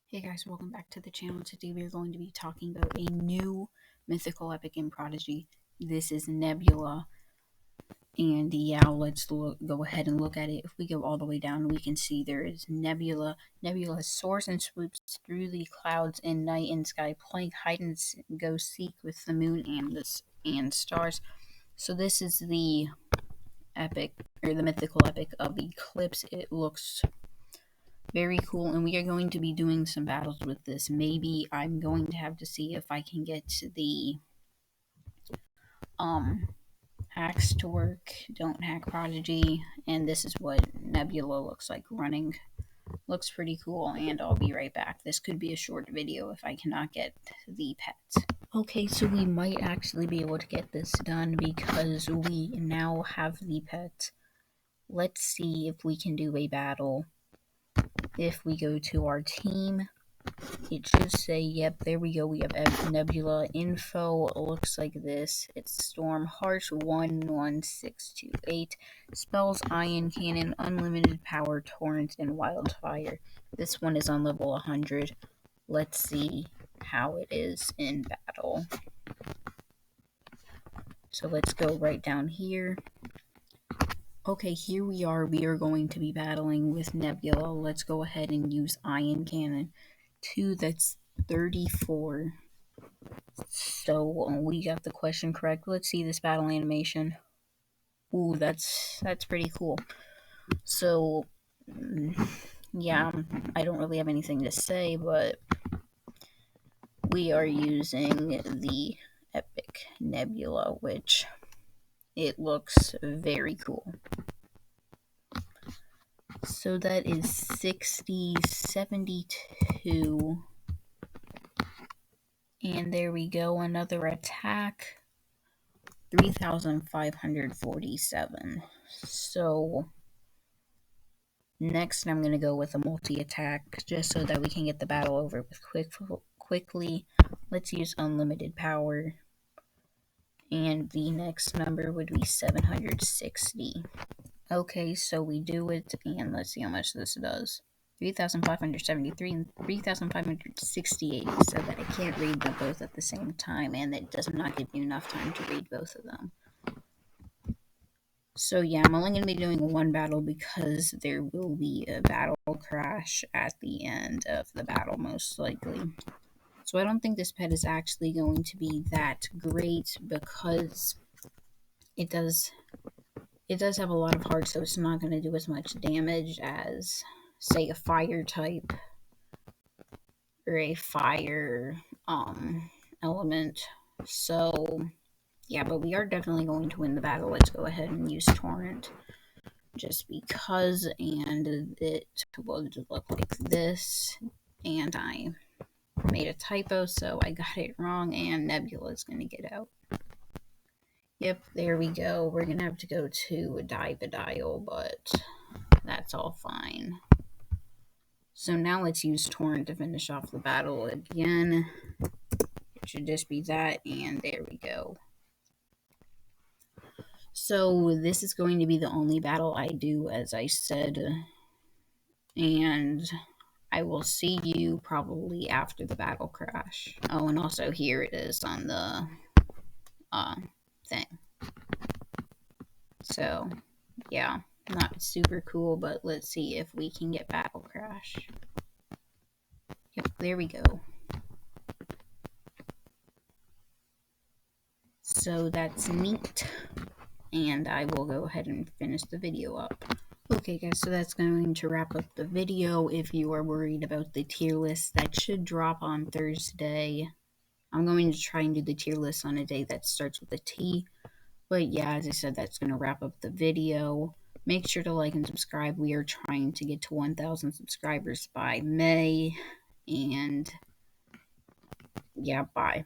Hey guys, welcome back to the channel. Today we're going to be talking about a new mythical epic in Prodigy. This is Nebula, and yeah, let's go ahead and look at it. If we go all the way down, we can see there is Nebula. Nebula soars and swoops through the clouds in night and sky, playing hide and go seek with the moon and stars. So this is the epic, or the mythical epic of Eclipse. It looks very cool, and we are going to be doing some battles with this. Maybe I'm going to have to see if I can get the hacks to work. Don't hack Prodigy, and this is what Nebula looks like running. Looks pretty cool, and I'll be right back. This could be a short video if I cannot get the pets. Okay, so we might actually be able to get this done because we now have the pet. Let's see if we can do a battle. If we go to our team, it should say, yep, there we go. We have Nebula info. It looks like this. It's Storm Heart 11628. Spells Ion Cannon, Unlimited Power, Torrent, and Wildfire. This one is on level 100. Let's see how it is in battle. So let's go right down here. Okay, here we are. We are going to be battling with Nebula. Let's go ahead and use Ion Cannon. 2, that's 34. So we got the question correct. Let's see this battle animation. Ooh, that's pretty cool. So, yeah, I don't really have anything to say, but we are using the Epic Nebula, which it looks very cool. So that is 6072. And there we go, another attack. 3,547. So next I'm going to go with a multi-attack just so that we can get the battle over with quickly. Let's use unlimited power. And the next number would be 760. Okay, so we do it, and let's see how much this does. 3,573 and 3,568, so that I can't read them both at the same time, and it does not give you enough time to read both of them. So yeah, I'm only going to be doing one battle because there will be a battle crash at the end of the battle, most likely. So I don't think this pet is actually going to be that great because it does have a lot of hearts, so it's not going to do as much damage as, say, a fire type or a fire element. So yeah, but we are definitely going to win the battle. Let's go ahead and use Torrent just because, and it will look like this, and I made a typo, so I got it wrong, and Nebula is going to get out. Yep, there we go. We're going to have to go to Daviday, but that's all fine. So now let's use Torrent to finish off the battle again. It should just be that, and there we go. So this is going to be the only battle I do, as I said, and I will see you probably after the battle crash. Oh, and also here it is on the thing. So yeah, not super cool, but let's see if we can get battle crash. Yep, there we go. So that's neat, and I will go ahead and finish the video up. Okay guys, so that's going to wrap up the video. If you are worried about the tier list, that should drop on Thursday. I'm going to try and do the tier list on a day that starts with a T. But yeah, as I said, that's going to wrap up the video. Make sure to like and subscribe. We are trying to get to 1,000 subscribers by May. And yeah, bye.